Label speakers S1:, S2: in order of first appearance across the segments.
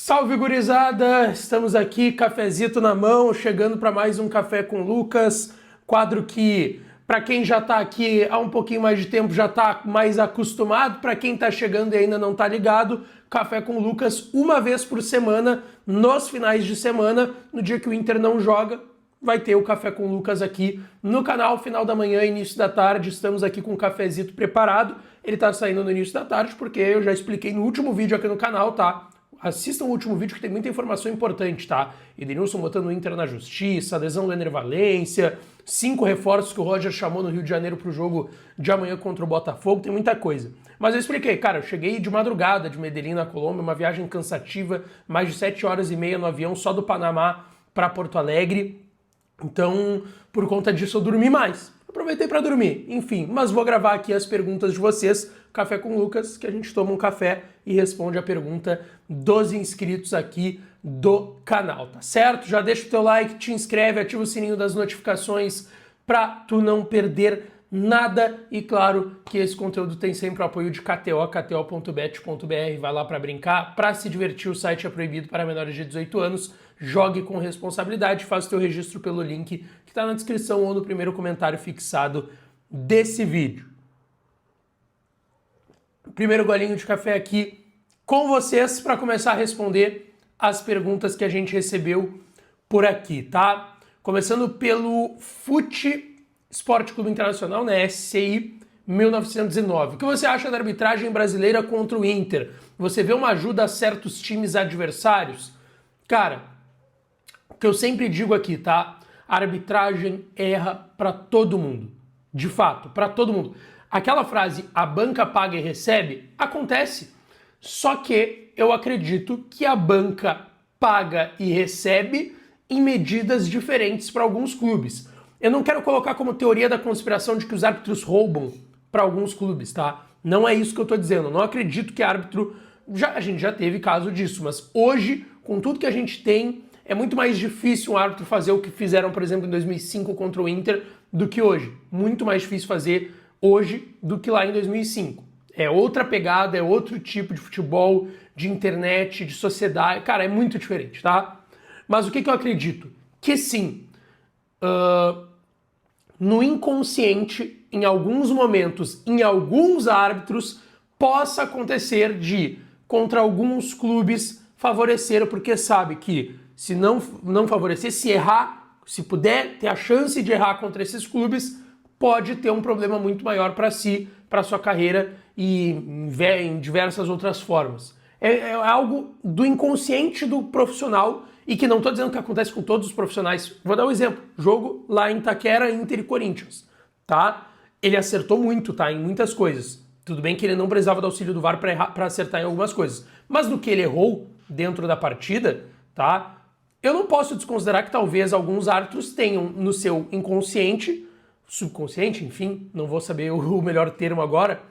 S1: Salve, gurizada! Estamos aqui, cafezito na mão, chegando para mais um Café com Lucas, quadro que, para quem já está aqui há um pouquinho mais de tempo, já está mais acostumado, para quem está chegando e ainda não está ligado, Café com Lucas uma vez por semana, nos finais de semana, no dia que o Inter não joga, vai ter o Café com Lucas aqui no canal, final da manhã, início da tarde. Estamos aqui com o cafezito preparado, ele está saindo no início da tarde, porque eu já expliquei no último vídeo aqui no canal, tá? Assistam o último vídeo que tem muita informação importante, tá? Edenilson botando o Inter na justiça, adesão do Ener Valencia, 5 reforços que o Roger chamou no Rio de Janeiro pro jogo de amanhã contra o Botafogo, tem muita coisa. Mas eu expliquei, cara, eu cheguei de madrugada de Medellín na Colômbia, uma viagem cansativa, mais de 7 horas e meia no avião só do Panamá para Porto Alegre. Então, por conta disso, eu dormi mais. Aproveitei para dormir, enfim, mas vou gravar aqui as perguntas de vocês, Café com Lucas, que a gente toma um café e responde a pergunta dos inscritos aqui do canal, tá certo? Já deixa o teu like, te inscreve, ativa o sininho das notificações para tu não perder nada. E claro que esse conteúdo tem sempre o apoio de KTO, kto.bet.br, vai lá para brincar, para se divertir, o site é proibido para menores de 18 anos, jogue com responsabilidade, faça o teu registro pelo link que está na descrição ou no primeiro comentário fixado desse vídeo. Primeiro golinho de café aqui com vocês para começar a responder as perguntas que a gente recebeu por aqui, tá? Começando pelo FUT Esporte Clube Internacional, né, SCI 1909. O que você acha da arbitragem brasileira contra o Inter? Você vê uma ajuda a certos times adversários? Cara, o que eu sempre digo aqui, tá? A arbitragem erra para todo mundo. De fato, para todo mundo. Aquela frase, a banca paga e recebe, acontece. Só que eu acredito que a banca paga e recebe em medidas diferentes para alguns clubes. Eu não quero colocar como teoria da conspiração de que os árbitros roubam para alguns clubes, tá? Não é isso que eu tô dizendo. Eu não acredito que árbitro... a gente já teve caso disso, mas hoje, com tudo que a gente tem, é muito mais difícil um árbitro fazer o que fizeram, por exemplo, em 2005 contra o Inter do que hoje. Muito mais difícil fazer hoje do que lá em 2005. É outra pegada, é outro tipo de futebol, de internet, de sociedade. Cara, é muito diferente, tá? Mas o que eu acredito? Que sim, no inconsciente, em alguns momentos, em alguns árbitros, possa acontecer de, contra alguns clubes, favorecer, porque sabe que se não favorecer, se errar, se puder ter a chance de errar contra esses clubes, pode ter um problema muito maior para si, para sua carreira e em diversas outras formas. É algo do inconsciente do profissional e que não estou dizendo que acontece com todos os profissionais. Vou dar um exemplo. Jogo lá em Itaquera, Inter e Corinthians, tá? Ele acertou muito, tá? Em muitas coisas. Tudo bem que ele não precisava do auxílio do VAR para acertar em algumas coisas. Mas no que ele errou dentro da partida, tá? Eu não posso desconsiderar que talvez alguns árbitros tenham no seu inconsciente, subconsciente, enfim, não vou saber o melhor termo agora.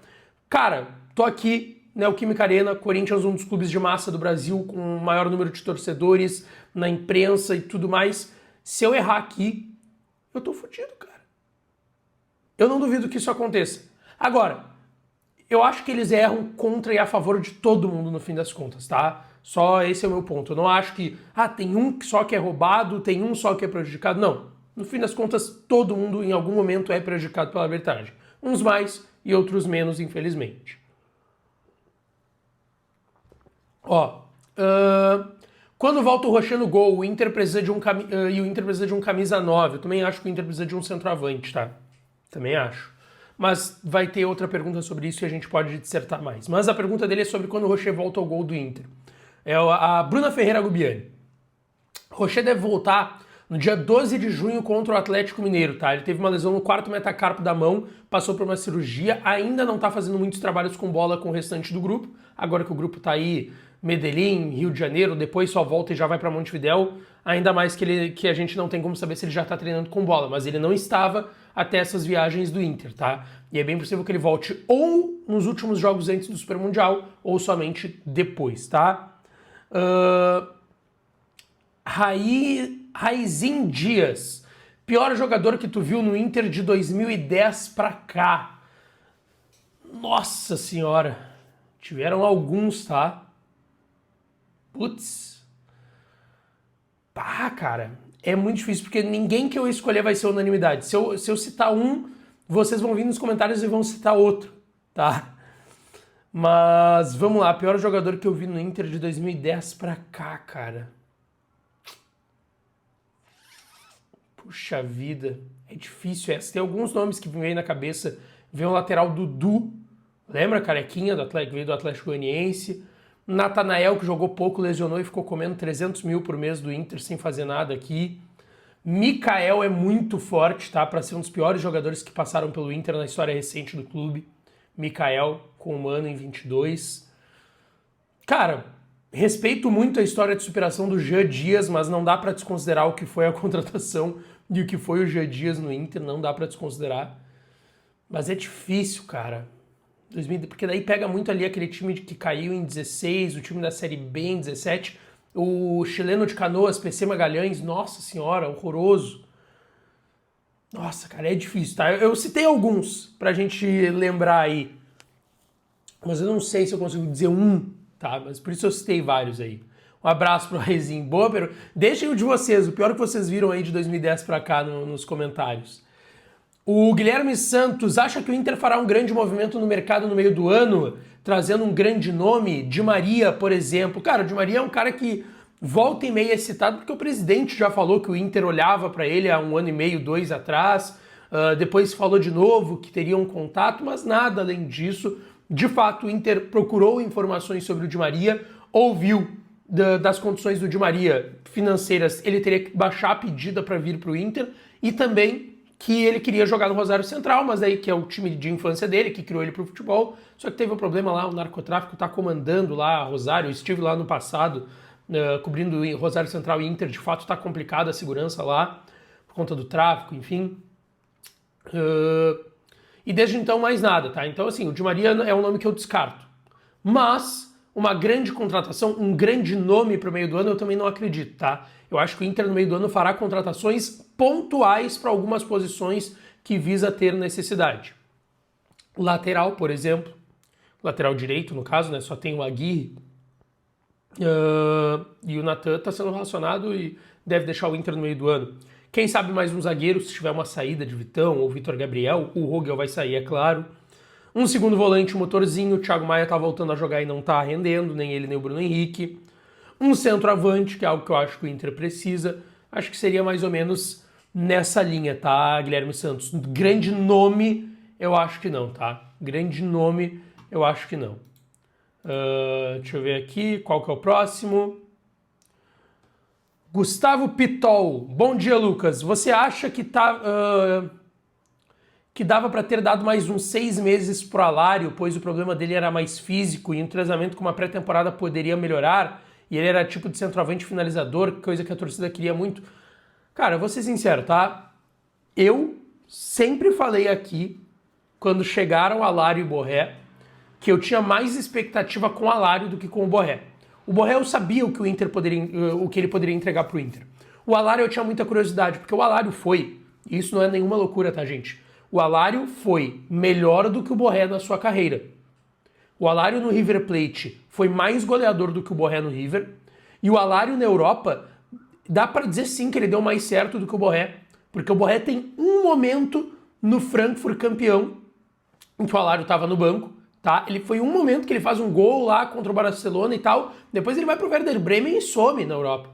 S1: Cara, tô aqui, Neoquímica Arena, Corinthians, um dos clubes de massa do Brasil, com o maior número de torcedores na imprensa e tudo mais. Se eu errar aqui, eu tô fudido, cara. Eu não duvido que isso aconteça. Agora, eu acho que eles erram contra e a favor de todo mundo no fim das contas, tá? Só esse é o meu ponto. Eu não acho que, tem um só que é roubado, tem um só que é prejudicado. Não. No fim das contas, todo mundo em algum momento é prejudicado pela arbitragem. Uns mais e outros menos, infelizmente. Quando volta o Rocher no gol, o Inter precisa de um camisa 9. Eu também acho que o Inter precisa de um centroavante, tá? Também acho. Mas vai ter outra pergunta sobre isso e a gente pode dissertar mais. Mas a pergunta dele é sobre quando o Rocher volta ao gol do Inter. É a Bruna Ferreira Gubiani. Rocher deve voltar no dia 12 de junho contra o Atlético Mineiro, tá? Ele teve uma lesão no quarto metacarpo da mão, passou por uma cirurgia, ainda não tá fazendo muitos trabalhos com bola com o restante do grupo. Agora que o grupo tá aí, Medellín, Rio de Janeiro, depois só volta e já vai para Montevidéu, ainda mais que a gente não tem como saber se ele já tá treinando com bola, mas ele não estava até essas viagens do Inter, tá? E é bem possível que ele volte ou nos últimos jogos antes do Super Mundial, ou somente depois, tá? Raizin Dias, pior jogador que tu viu no Inter de 2010 pra cá. Nossa senhora, tiveram alguns, tá? Putz. Pá, cara, é muito difícil, porque ninguém que eu escolher vai ser unanimidade. Se eu citar um, vocês vão vir nos comentários e vão citar outro, tá? Mas vamos lá, pior jogador que eu vi no Inter de 2010 pra cá, cara. Puxa vida, é difícil essa. Tem alguns nomes que me vêm na cabeça. Vem o lateral Dudu, lembra, carequinha, do Atlético, veio do Atlético Goianiense. Natanael, que jogou pouco, lesionou e ficou comendo 300 mil por mês do Inter sem fazer nada aqui. Mikael é muito forte, tá? Para ser um dos piores jogadores que passaram pelo Inter na história recente do clube. Mikael, com um ano em 22. Cara, respeito muito a história de superação do Jean Dias, mas não dá para desconsiderar o que foi a contratação e o que foi o Jean Dias no Inter, não dá para desconsiderar. Mas é difícil, cara. Porque daí pega muito ali aquele time que caiu em 16, o time da Série B em 17, o chileno de Canoas, PC Magalhães, nossa senhora, horroroso. Nossa, cara, é difícil, tá? Eu citei alguns pra gente lembrar aí, mas eu não sei se eu consigo dizer um, tá? Mas por isso eu citei vários aí. Um abraço pro Rezinho. Boa pergunta. Deixem o de vocês, o pior que vocês viram aí de 2010 pra cá nos comentários. O Guilherme Santos acha que o Inter fará um grande movimento no mercado no meio do ano, trazendo um grande nome, Di Maria, por exemplo. Cara, o Di Maria é um cara que volta e meia é citado porque o presidente já falou que o Inter olhava para ele há 1 ano e meio, 2 atrás. Depois falou de novo que teria um contato, mas nada além disso. De fato, o Inter procurou informações sobre o Di Maria, ouviu das condições do Di Maria financeiras, ele teria que baixar a pedida para vir para o Inter e também que ele queria jogar no Rosário Central, mas aí que é o time de infância dele, que criou ele pro futebol, só que teve um problema lá, o narcotráfico tá comandando lá Rosário, eu estive lá no passado, cobrindo Rosário Central e Inter, de fato tá complicada a segurança lá, por conta do tráfico, enfim. E desde então mais nada, tá? Então assim, o Di Maria é um nome que eu descarto. Mas uma grande contratação, um grande nome para o meio do ano, eu também não acredito, tá? Eu acho que o Inter no meio do ano fará contratações pontuais para algumas posições que visa ter necessidade. Lateral, por exemplo, lateral direito no caso, né? Só tem o Aguirre e o Natan está sendo relacionado e deve deixar o Inter no meio do ano. Quem sabe mais um zagueiro, se tiver uma saída de Vitão ou Vitor Gabriel, o Rogel vai sair, é claro. Um segundo volante, motorzinho, o Thiago Maia tá voltando a jogar e não tá rendendo, nem ele nem o Bruno Henrique. Um centroavante, que é algo que eu acho que o Inter precisa. Acho que seria mais ou menos nessa linha, tá, Guilherme Santos? Grande nome, eu acho que não, tá? Grande nome, eu acho que não. Deixa eu ver aqui, qual que é o próximo? Gustavo Pitol. Bom dia, Lucas. Você acha que que dava para ter dado mais uns 6 meses pro Alário, pois o problema dele era mais físico e um treinamento com uma pré-temporada poderia melhorar, e ele era tipo de centroavante finalizador, coisa que a torcida queria muito. Cara, eu vou ser sincero, tá? Eu sempre falei aqui, quando chegaram Alário e Borré, que eu tinha mais expectativa com o Alário do que com o Borré. O Borré eu sabia o que o que ele poderia entregar pro Inter. O Alário eu tinha muita curiosidade, porque o Alário foi, e isso não é nenhuma loucura, tá, gente? O Alário foi melhor do que o Borré na sua carreira. O Alário no River Plate foi mais goleador do que o Borré no River. E o Alário na Europa, dá para dizer sim que ele deu mais certo do que o Borré. Porque o Borré tem um momento no Frankfurt campeão, em que o Alário estava no banco, tá? Ele foi um momento que ele faz um gol lá contra o Barcelona e tal. Depois ele vai pro Werder Bremen e some na Europa.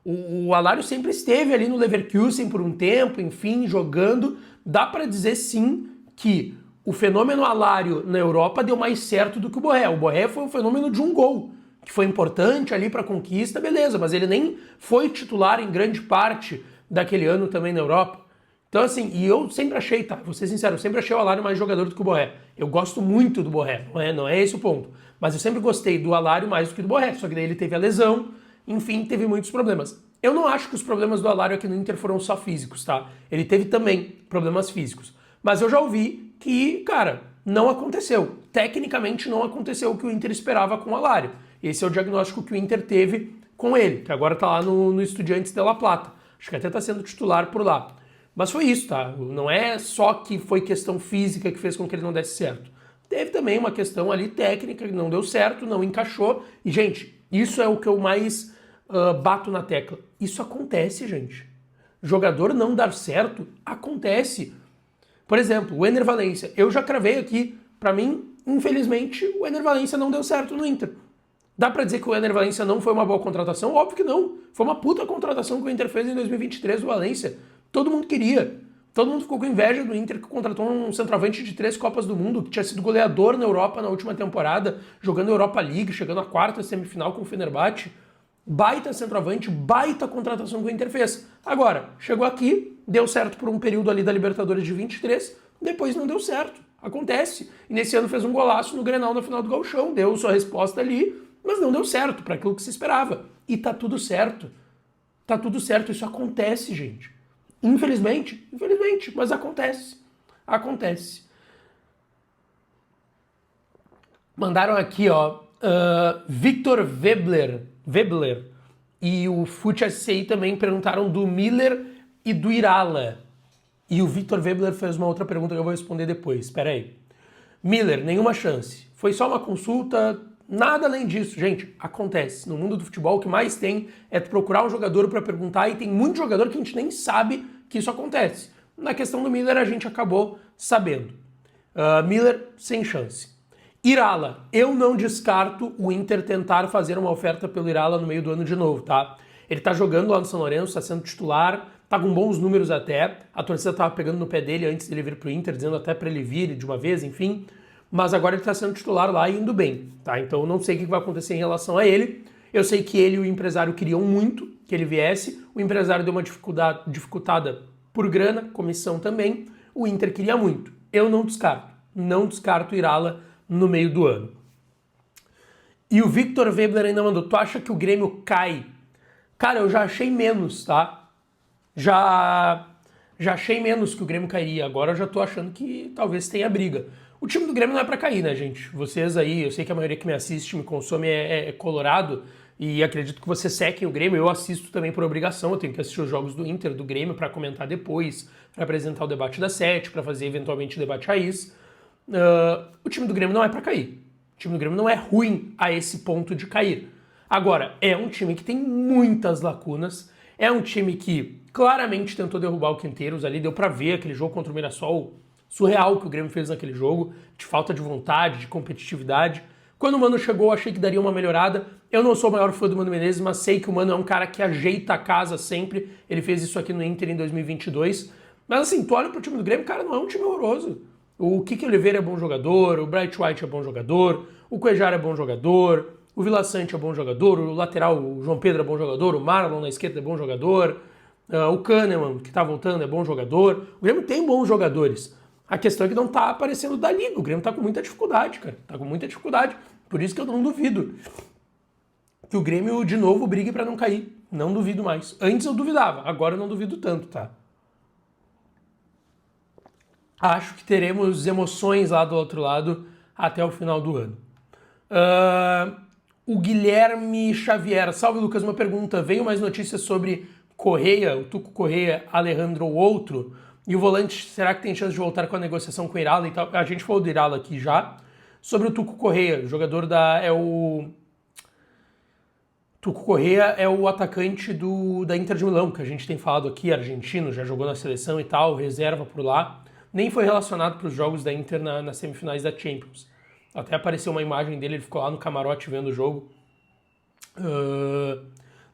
S1: O Alário sempre esteve ali no Leverkusen por um tempo, enfim, jogando. Dá para dizer sim que o fenômeno Alário na Europa deu mais certo do que o Borré. O Borré foi um fenômeno de um gol, que foi importante ali para a conquista, beleza, mas ele nem foi titular em grande parte daquele ano também na Europa. Então assim, e eu sempre achei, tá, vou ser sincero, eu sempre achei o Alário mais jogador do que o Borré. Eu gosto muito do Borré, não é esse o ponto. Mas eu sempre gostei do Alário mais do que do Borré, só que daí ele teve a lesão, enfim, teve muitos problemas. Eu não acho que os problemas do Alário aqui no Inter foram só físicos, tá? Ele teve também problemas físicos. Mas eu já ouvi que, cara, não aconteceu. Tecnicamente não aconteceu o que o Inter esperava com o Alário. Esse é o diagnóstico que o Inter teve com ele, que agora tá lá no Estudiantes de La Plata. Acho que até tá sendo titular por lá. Mas foi isso, tá? Não é só que foi questão física que fez com que ele não desse certo. Teve também uma questão ali técnica que não deu certo, não encaixou. E, gente, Isso é o que eu mais bato na tecla. Isso acontece, gente. Jogador não dar certo, acontece. Por exemplo, o Ener Valencia. Eu já cravei aqui, pra mim, infelizmente, o Ener Valencia não deu certo no Inter. Dá pra dizer que o Ener Valencia não foi uma boa contratação? Óbvio que não. Foi uma puta contratação que o Inter fez em 2023 do Valencia. Todo mundo queria. Todo mundo ficou com inveja do Inter, que contratou um centroavante de 3 Copas do Mundo, que tinha sido goleador na Europa na última temporada, jogando Europa League, chegando à quarta semifinal com o Fenerbahçe. Baita centroavante, baita contratação que o Inter fez. Agora, chegou aqui, deu certo por um período ali da Libertadores de 23, depois não deu certo. Acontece. E nesse ano fez um golaço no Grenal na final do Gauchão, deu sua resposta ali, mas não deu certo para aquilo que se esperava. E tá tudo certo. Tá tudo certo, isso acontece, gente. Infelizmente, mas acontece. Acontece. Mandaram aqui, ó, Victor Webler e o Fute SCI também perguntaram do Miller e do Irala. E o Victor Webler fez uma outra pergunta que eu vou responder depois. Espera aí. Miller, nenhuma chance. Foi só uma consulta, nada além disso. Gente, acontece. No mundo do futebol, o que mais tem é tu procurar um jogador para perguntar, e tem muito jogador que a gente nem sabe que isso acontece. Na questão do Miller, a gente acabou sabendo. Miller, sem chance. Irala, eu não descarto o Inter tentar fazer uma oferta pelo Irala no meio do ano de novo, tá? Ele tá jogando lá no São Lourenço, tá sendo titular, tá com bons números até, a torcida tava pegando no pé dele antes dele vir pro Inter, dizendo até pra ele vir de uma vez, enfim, mas agora ele tá sendo titular lá e indo bem, tá? Então eu não sei o que vai acontecer em relação a ele, eu sei que ele e o empresário queriam muito que ele viesse, o empresário deu uma dificultada por grana, comissão também, o Inter queria muito, eu não descarto o Irala no meio do ano. E o Victor Webler ainda mandou, tu acha que o Grêmio cai? Cara, eu já achei menos, tá? Já achei menos que o Grêmio cairia, agora eu já tô achando que talvez tenha briga. O time do Grêmio não é pra cair, né, gente? Vocês aí, eu sei que a maioria que me assiste, me consome é colorado, e acredito que vocês sequem o Grêmio, eu assisto também por obrigação, eu tenho que assistir os jogos do Inter, do Grêmio, pra comentar depois, pra apresentar o debate da Sete, pra fazer eventualmente o debate raiz. O time do Grêmio não é pra cair. O time do Grêmio não é ruim a esse ponto de cair. Agora, é um time que tem muitas lacunas, é um time que claramente tentou derrubar o Quinteiros ali, deu pra ver aquele jogo contra o Mirassol, surreal que o Grêmio fez naquele jogo, de falta de vontade, de competitividade. Quando o Mano chegou, achei que daria uma melhorada. Eu não sou o maior fã do Mano Menezes, mas sei que o Mano é um cara que ajeita a casa sempre. Ele fez isso aqui no Inter em 2022. Mas assim, tu olha pro time do Grêmio, cara, não é um time horroroso. O Kiki Oliveira é bom jogador, o Bright White é bom jogador, o Cuejar é bom jogador, o Vila Sante é bom jogador, o lateral, o João Pedro é bom jogador, o Marlon na esquerda é bom jogador, o Kahneman, que tá voltando, é bom jogador. O Grêmio tem bons jogadores. A questão é que não tá aparecendo da liga. O Grêmio tá com muita dificuldade, cara. Tá com muita dificuldade. Por isso que eu não duvido que o Grêmio de novo brigue pra não cair. Não duvido mais. Antes eu duvidava, agora eu não duvido tanto, tá? Acho que teremos emoções lá do outro lado até o final do ano. O Guilherme Xavier. Salve, Lucas. Uma pergunta. Veio mais notícias sobre Correia, o Tuco Correia, Alejandro ou outro? E o volante, será que tem chance de voltar com a negociação com o Irala e tal? A gente falou do Irala aqui já. Sobre o Tuco Correia, jogador Tuco Correia é o atacante da Inter de Milão, que a gente tem falado aqui, argentino, já jogou na seleção e tal, reserva por lá. Nem foi relacionado para os jogos da Inter nas semifinais da Champions. Até apareceu uma imagem dele, ele ficou lá no camarote vendo o jogo.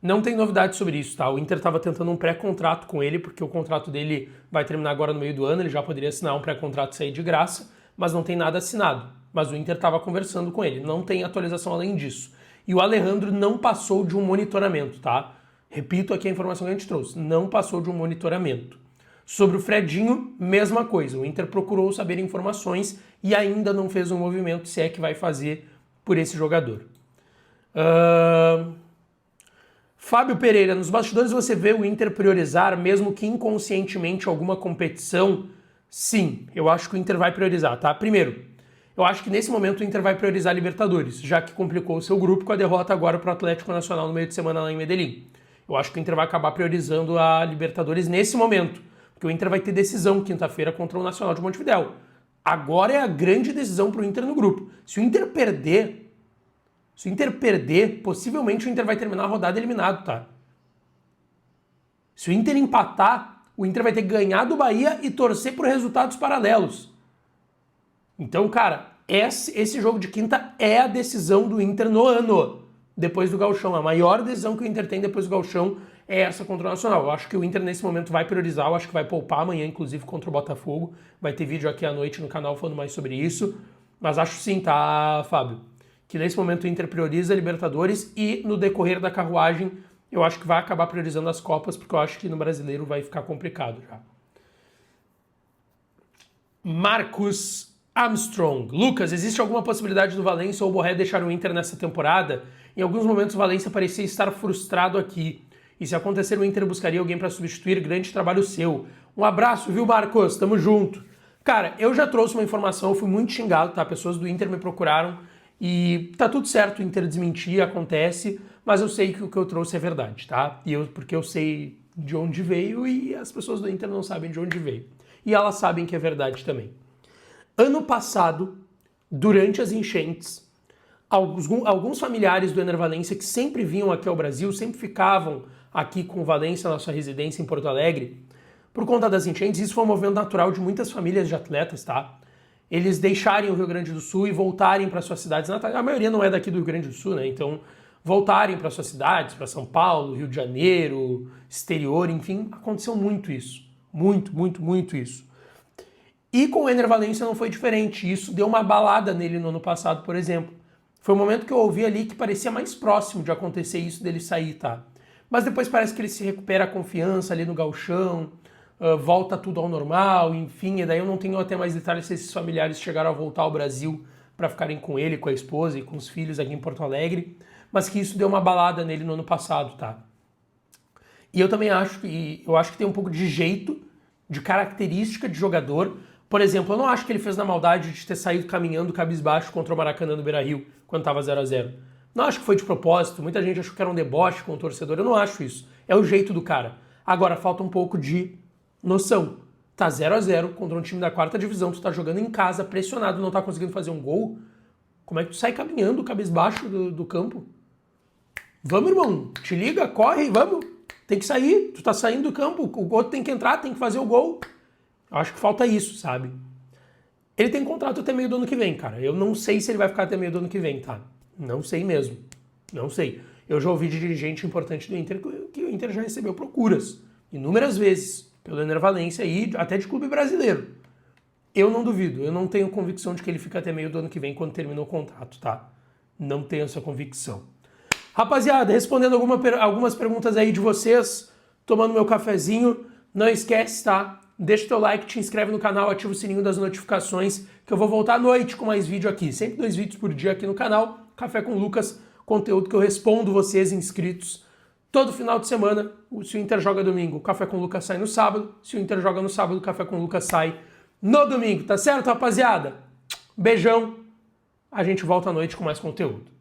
S1: Não tem novidade sobre isso, tá? O Inter estava tentando um pré-contrato com ele, porque o contrato dele vai terminar agora no meio do ano, ele já poderia assinar um pré-contrato e sair de graça, mas não tem nada assinado. Mas o Inter estava conversando com ele, não tem atualização além disso. E o Alejandro não passou de um monitoramento, tá? Repito aqui a informação que a gente trouxe, não passou de um monitoramento. Sobre o Fredinho, mesma coisa, o Inter procurou saber informações e ainda não fez um movimento, se é que vai fazer por esse jogador. Fábio Pereira, nos bastidores você vê o Inter priorizar, mesmo que inconscientemente, alguma competição? Sim, eu acho que o Inter vai priorizar, tá? Primeiro, eu acho que nesse momento o Inter vai priorizar a Libertadores, já que complicou o seu grupo com a derrota agora para o Atlético Nacional no meio de semana lá em Medellín. Eu acho que o Inter vai acabar priorizando a Libertadores nesse momento, porque o Inter vai ter decisão quinta-feira contra o Nacional de Montevidéu. Agora é a grande decisão para o Inter no grupo. Se o Inter perder, Se o Inter perder, possivelmente o Inter vai terminar a rodada eliminado, tá? Se o Inter empatar, o Inter vai ter que ganhar do Bahia e torcer por resultados paralelos. Então, cara, esse jogo de quinta é a decisão do Inter no ano, depois do Gauchão. A maior decisão que o Inter tem depois do Gauchão é essa contra o Nacional. Eu acho que o Inter nesse momento vai priorizar, eu acho que vai poupar amanhã, inclusive, contra o Botafogo. Vai ter vídeo aqui à noite no canal falando mais sobre isso. Mas acho sim, tá, Fábio? Que nesse momento o Inter prioriza a Libertadores e no decorrer da carruagem eu acho que vai acabar priorizando as Copas, porque eu acho que no Brasileiro vai ficar complicado já. Marcos Armstrong. Lucas, existe alguma possibilidade do Valencia ou Borré deixar o Inter nessa temporada? Em alguns momentos o Valencia parecia estar frustrado aqui. E se acontecer, o Inter buscaria alguém para substituir. Grande trabalho seu. Um abraço, viu, Marcos? Tamo junto. Cara, eu já trouxe uma informação, eu fui muito xingado, tá? Pessoas do Inter me procuraram e tá tudo certo, o Inter desmentir, acontece, mas eu sei que o que eu trouxe é verdade, tá? Porque eu sei de onde veio e as pessoas do Inter não sabem de onde veio. E elas sabem que é verdade também. Ano passado, durante as enchentes, alguns familiares do Ener Valencia que sempre vinham aqui ao Brasil, sempre ficavam aqui com o Valencia na sua residência em Porto Alegre, por conta das enchentes, isso foi um movimento natural de muitas famílias de atletas, tá? Eles deixarem o Rio Grande do Sul e voltarem para suas cidades natais. A maioria não é daqui do Rio Grande do Sul, né? Então, voltarem para suas cidades, para São Paulo, Rio de Janeiro, exterior, enfim, aconteceu muito isso. Muito isso. E com o Ener Valencia não foi diferente. Isso deu uma balada nele no ano passado, por exemplo. Foi o momento que eu ouvi ali que parecia mais próximo de acontecer isso dele sair, tá? Mas depois parece que ele se recupera a confiança ali no gauchão, volta tudo ao normal, enfim, e daí eu não tenho até mais detalhes se esses familiares chegaram a voltar ao Brasil para ficarem com ele, com a esposa e com os filhos aqui em Porto Alegre, mas que isso deu uma balada nele no ano passado, tá? E eu também acho que tem um pouco de jeito, de característica de jogador. Por exemplo, eu não acho que ele fez na maldade de ter saído caminhando cabisbaixo contra o Maracanã do Beira-Rio, quando estava 0-0. Não acho que foi de propósito, muita gente achou que era um deboche com o torcedor, eu não acho isso. É o jeito do cara. Agora, falta um pouco de noção. Tá 0-0 contra um time da 4ª divisão, tu tá jogando em casa, pressionado, não tá conseguindo fazer um gol. Como é que tu sai caminhando cabisbaixo do campo? Vamos, irmão, te liga, corre, vamos. Tem que sair, tu tá saindo do campo, o outro tem que entrar, tem que fazer o gol. Eu acho que falta isso, sabe? Ele tem contrato até meio do ano que vem, cara. Eu não sei se ele vai ficar até meio do ano que vem, tá? Não sei mesmo. Não sei. Eu já ouvi de dirigente importante do Inter que o Inter já recebeu procuras inúmeras vezes pelo Ener Valencia e até de clube brasileiro. Eu não duvido. Eu não tenho convicção de que ele fica até meio do ano que vem quando termina o contrato, tá? Não tenho essa convicção. Rapaziada, respondendo algumas perguntas aí de vocês, tomando meu cafezinho, não esquece, tá? Deixa o teu like, te inscreve no canal, ativa o sininho das notificações, que eu vou voltar à noite com mais vídeo aqui. Sempre 2 vídeos por dia aqui no canal. Café com Lucas, conteúdo que eu respondo vocês inscritos todo final de semana. Se o Inter joga domingo, o Café com Lucas sai no sábado. Se o Inter joga no sábado, o Café com Lucas sai no domingo. Tá certo, rapaziada? Beijão. A gente volta à noite com mais conteúdo.